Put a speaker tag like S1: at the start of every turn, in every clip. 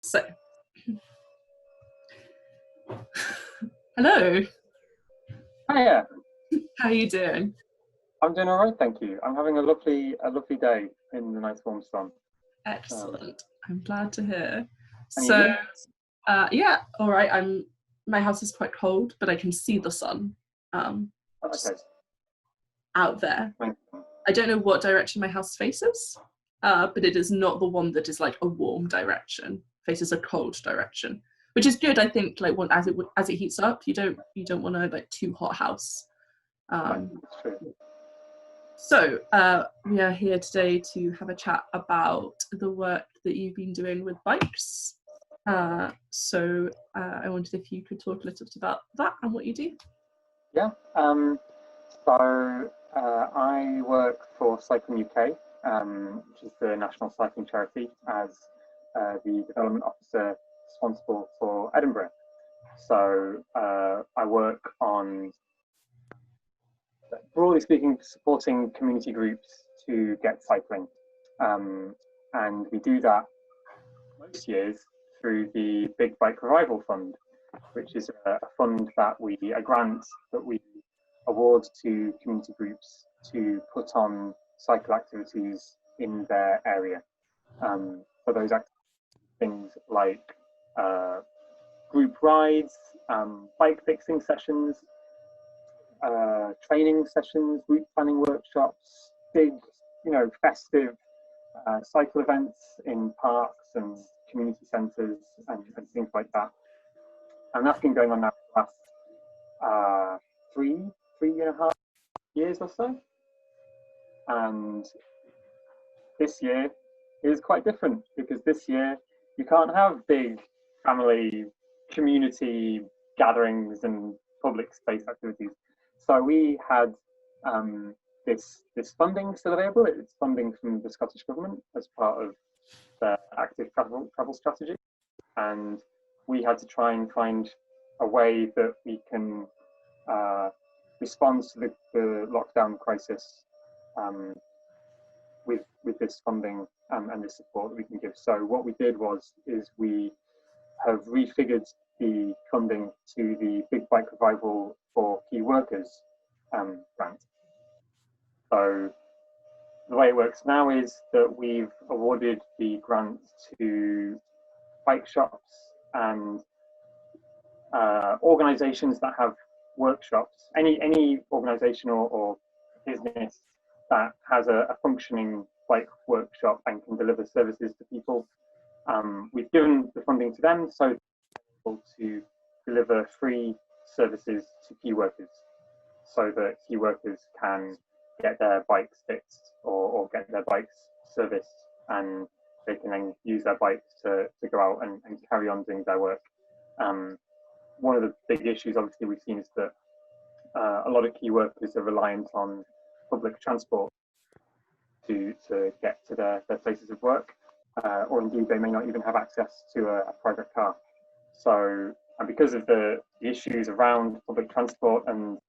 S1: So, hello,
S2: Hiya,
S1: how are you doing?
S2: I'm doing all right, thank you. I'm having a lovely day in the nice warm sun.
S1: Excellent. I'm glad to hear.
S2: And
S1: So,
S2: you?
S1: yeah, all right. My house is quite cold, but I can see the sun
S2: Oh, okay.
S1: just out there.
S2: Thank
S1: I don't know what direction my house faces, but it is not the one that is like a warm direction. Faces a cold direction, which is good. I think like when as it heats up, you don't want a like too hot house.
S2: No,
S1: Um,
S2: it's true.
S1: So, we are here today to have a chat about the work that you've been doing with bikes. I wondered if you could talk a little bit about that and what you do.
S2: Yeah. I work for Cycling UK, which is the national cycling charity, as the development officer responsible for Edinburgh. I work on, broadly speaking, supporting community groups to get cycling. And we do that most years through the Big Bike Revival Fund, which is a fund a grant that we award to community groups to put on cycle activities in their area. For those things like group rides, bike fixing sessions, training sessions, route planning workshops, big, festive cycle events in parks and community centres and things like that. And that's been going on now for the last three and a half years or so. And this year is quite different because this year you can't have big family community gatherings and public space activities. So we had this funding still available. It's funding from the Scottish Government as part of the active travel strategy. And we had to try and find a way that we can respond to the lockdown crisis with this funding and the support that we can give. So what we did is we have refigured the funding to the Big Bike Revival for Key Workers grant. So the way it works now is that we've awarded the grant to bike shops and organizations that have workshops, any organization or business that has a functioning bike workshop and can deliver services to people. We've given the funding to them so to deliver free services to key workers so that key workers can get their bikes fixed or get their bikes serviced, and they can then use their bikes to go out and carry on doing their work. One of the big issues obviously we've seen is that a lot of key workers are reliant on public transport to get to their places of work, or indeed they may not even have access to a private car. So, and because of the issues around public transport and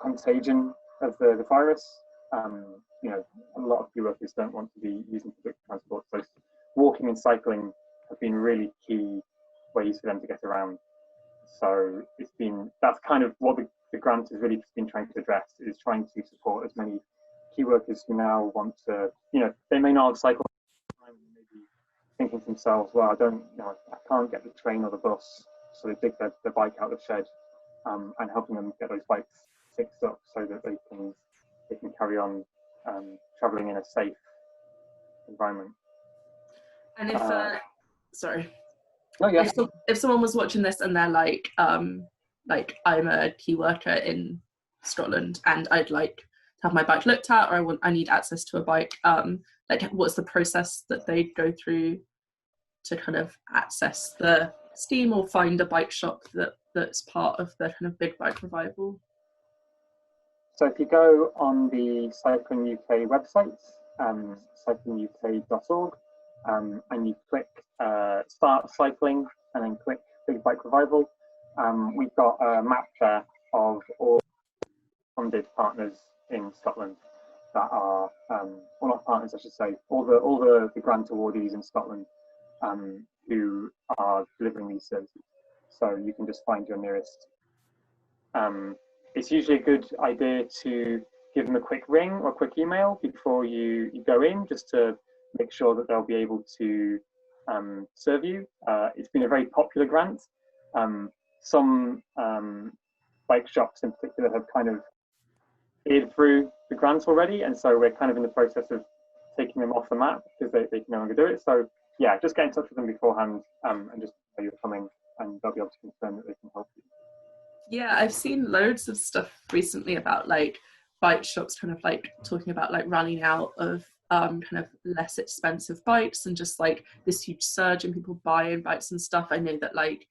S2: contagion of the virus, a lot of key workers don't want to be using public transport. So walking and cycling have been really key ways for them to get around. So that's kind of what the grant has really been trying to address, is trying to support as many key workers who now want to, they may not have cycled, maybe thinking to themselves, well, I can't get the train or the bus, so they dig their bike out of the shed, and helping them get those bikes fixed up so that they can carry on traveling in a safe environment.
S1: And if, sorry,
S2: Oh yeah,
S1: if someone was watching this and they're like I'm a key worker in Scotland and I'd like to have my bike looked at, or I need access to a bike, like what's the process that they go through to kind of access the scheme or find a bike shop that's part of the kind of Big Bike Revival?
S2: So if you go on the Cycling UK website, cyclinguk.org, and you click Start Cycling and then click Big Bike Revival, we've got a map there of all funded partners in Scotland. that are, well, not partners, I should say, all the grant awardees in Scotland who are delivering these services. So you can just find your nearest. It's usually a good idea to give them a quick ring or a quick email before you go in, just to make sure that they'll be able to serve you. It's been a very popular grant. Some bike shops in particular have kind of cleared through the grants already, and so we're kind of in the process of taking them off the map because they can no longer do it. So yeah, just get in touch with them beforehand and just know you're coming, and they'll be able to confirm that they can help you.
S1: Yeah, I've seen loads of stuff recently about like bike shops kind of like talking about like running out of kind of less expensive bikes, and just like this huge surge in people buying bikes and stuff. I know that like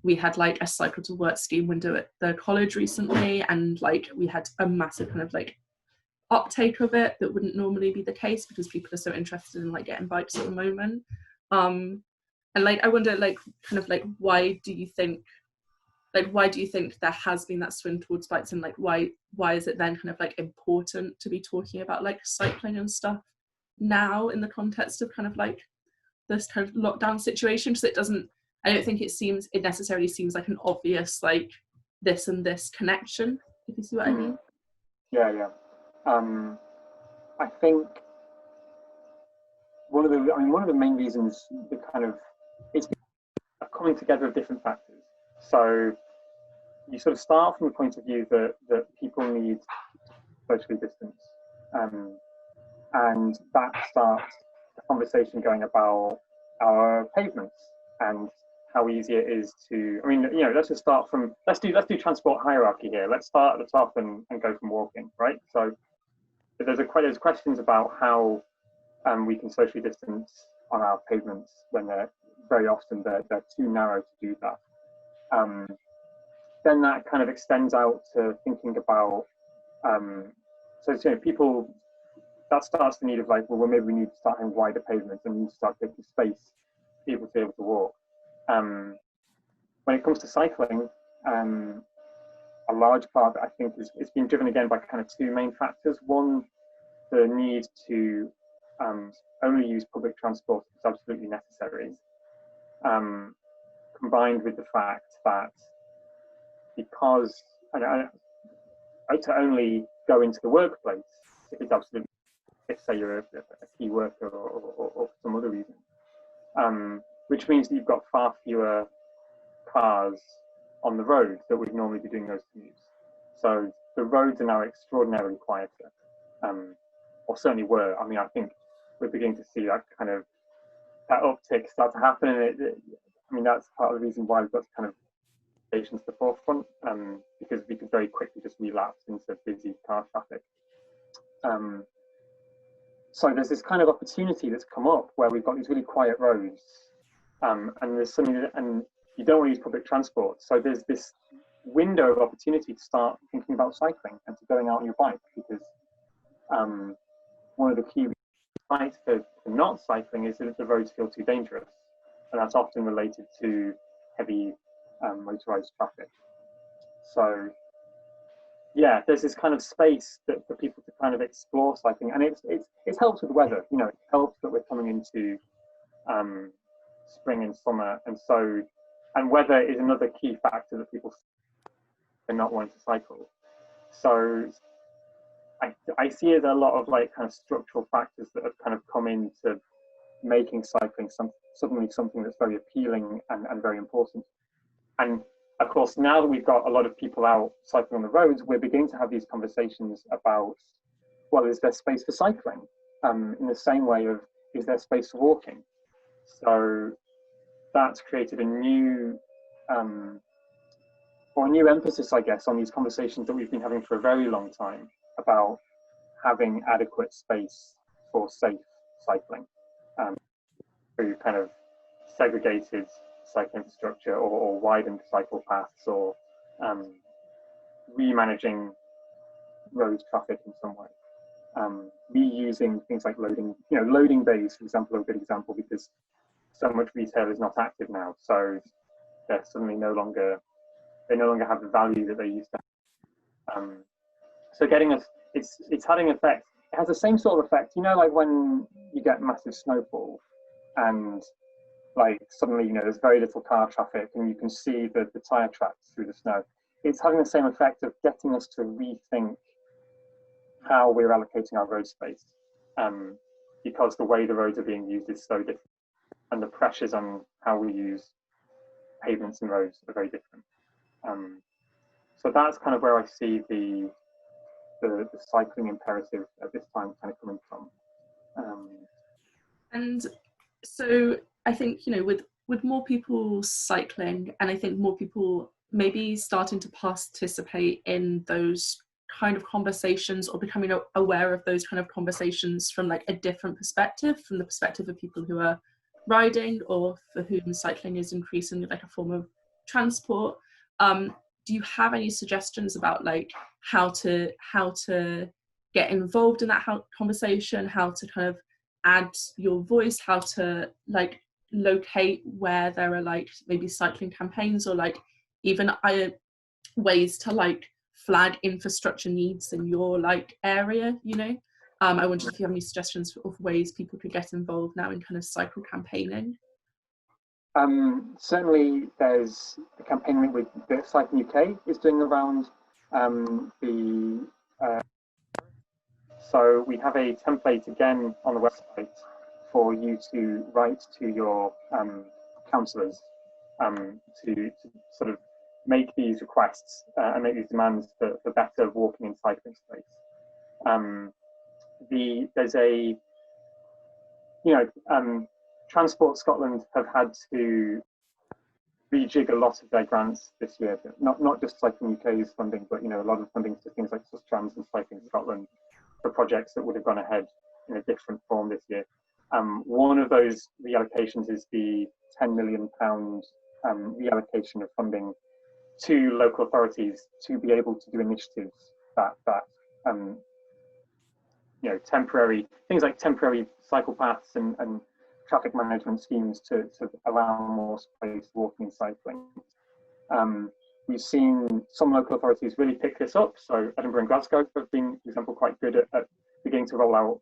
S1: we had like a cycle to work scheme window at the college recently, and like we had a massive kind of like uptake of it that wouldn't normally be the case because people are so interested in like getting bikes at the moment. And like I wonder like kind of like why do you think there has been that swing towards bikes, and like why is it then kind of like important to be talking about like cycling and stuff now in the context of kind of like this kind of lockdown situation? Because I don't think it necessarily seems like an obvious like this and this connection, if you see what I mean.
S2: Yeah. I think one of the main reasons it's a coming together of different factors. So you sort of start from the point of view that people need socially distance, and that starts the conversation going about our pavements and how easy it is to. I mean, let's just start from let's do transport hierarchy here. Let's start at the top and go from walking, right? So there's questions about how we can socially distance on our pavements when they're very often they're too narrow to do that. Then that kind of extends out to thinking about people, that starts the need of like, well, maybe we need to start having wider pavements and we need to start taking space for people to be able to walk. When it comes to cycling, a large part I think is being driven again by kind of two main factors. One, the need to only use public transport is absolutely necessary, combined with the fact that because to only go into the workplace is absolutely, if say you're a key worker or for some other reason, which means that you've got far fewer cars on the road that would normally be doing those commutes. So the roads are now extraordinarily quieter, or certainly were. I mean, I think we're beginning to see that uptick start to happen. I mean, that's part of the reason why we've got kind of stations to the forefront, because we could very quickly just relapse into busy car traffic. So there's this kind of opportunity that's come up where we've got these really quiet roads, and there's something and you don't want to use public transport. So there's this window of opportunity to start thinking about cycling and to going out on your bike, because one of the key reasons for not cycling is that the roads feel too dangerous, and that's often related to heavy motorized traffic. So yeah, there's this kind of space for people to kind of explore cycling, and it helps with the weather. It helps that we're coming into spring and summer, and weather is another key factor that people are not wanting to cycle. So I see it a lot of like kind of structural factors that have kind of come into making cycling suddenly something that's very appealing and very important. And of course, now that we've got a lot of people out cycling on the roads, we're beginning to have these conversations about, well, is there space for cycling? In the same way of, is there space for walking? So that's created a new emphasis, I guess, on these conversations that we've been having for a very long time about having adequate space for safe cycling, through kind of segregated cycle infrastructure or widened cycle paths, or remanaging road traffic in some way. Reusing things like loading bays, for example, are a good example, because so much retail is not active now. So they're suddenly no longer have the value that they used to have. So getting us it's having an effect. It has the same sort of effect, you know, like when you get massive snowfall and like suddenly, you know, there's very little car traffic and you can see the tire tracks through the snow. It's having the same effect of getting us to rethink how we're allocating our road space, because the way the roads are being used is so different, and the pressures on how we use pavements and roads are very different. So that's kind of where I see the cycling imperative at this time kind of coming from.
S1: And so I think, you know, with more people cycling, and I think more people maybe starting to participate in those kind of conversations, or becoming aware of those kind of conversations from like a different perspective, from the perspective of people who are riding or for whom cycling is increasingly like a form of transport. Do you have any suggestions about like how to get involved in that conversation, how to kind of add your voice, how to like locate where there are like maybe cycling campaigns, or like even ways to like flag infrastructure needs in your like area, you know? I wonder if you have any suggestions of ways people could get involved now in kind of cycle campaigning.
S2: Certainly there's a campaign with the Cycling UK is doing around so we have a template again on the website for you to write to your councillors to sort of make these requests and make these demands for better walking and cycling space. There's a, you know, Transport Scotland have had to rejig a lot of their grants this year, not just Cycling UK's funding, but, you know, a lot of funding to things like Sustrans and Cycling Scotland for projects that would have gone ahead in a different form this year. One of those reallocations is the £10 million reallocation of funding to local authorities to be able to do initiatives that you know, temporary things like temporary cycle paths and traffic management schemes to allow more space for walking and cycling. We've seen some local authorities really pick this up. So Edinburgh and Glasgow have been, for example, quite good at beginning to roll out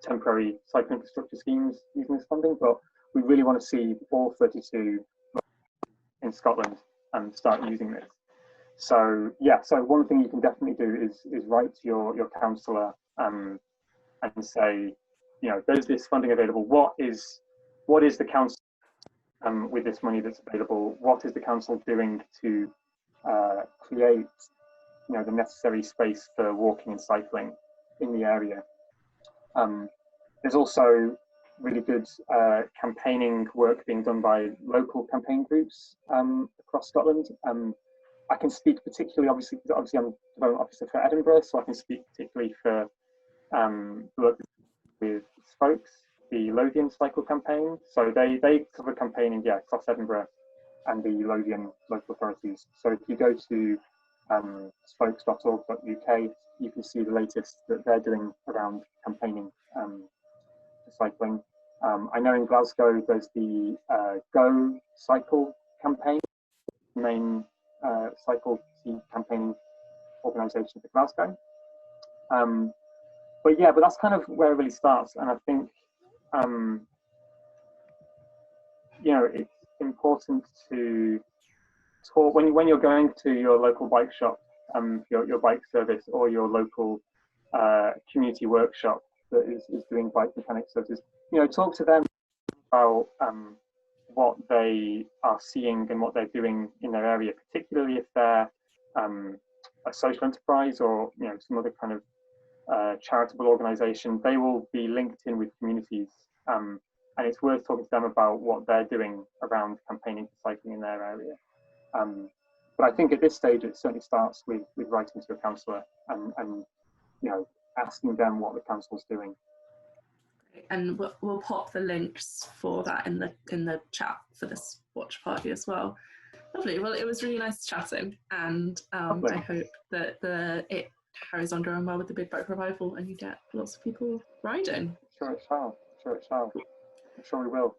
S2: temporary cycling infrastructure schemes using this funding. But we really want to see all 32 in Scotland start using this. So yeah, so one thing you can definitely do is write to your councillor and say, you know, there's this funding available. What is the council with this money that's available? What is the council doing to create, you know, the necessary space for walking and cycling in the area? There's also really good campaigning work being done by local campaign groups across Scotland. I can speak particularly, obviously I'm development officer for Edinburgh, so I can speak particularly for work with Spokes, the Lothian Cycle Campaign. So they cover campaigning, yeah, across Edinburgh and the Lothian local authorities. So if you go to spokes.org.uk, you can see the latest that they're doing around campaigning for cycling. I know in Glasgow there's the Go Cycle campaign, main cycle campaigning organisation for Glasgow. But yeah, but that's kind of where it really starts. And I think, you know, it's important to talk when you're going to your local bike shop, your bike service, or your local community workshop that is doing bike mechanic services. You know, talk to them about what they are seeing and what they're doing in their area, particularly if they're a social enterprise or, you know, some other kind of charitable organisation. They will be linked in with communities, and it's worth talking to them about what they're doing around campaigning for cycling in their area. But I think at this stage it certainly starts with writing to a councillor and you know, asking them what the council's doing.
S1: And we'll pop the links for that in the chat for this watch party as well. Lovely. Well, it was really nice chatting, and I hope that it carries on going well with the Big Bike Revival and you get lots of people riding.
S2: Sure it shall. I'm sure we will.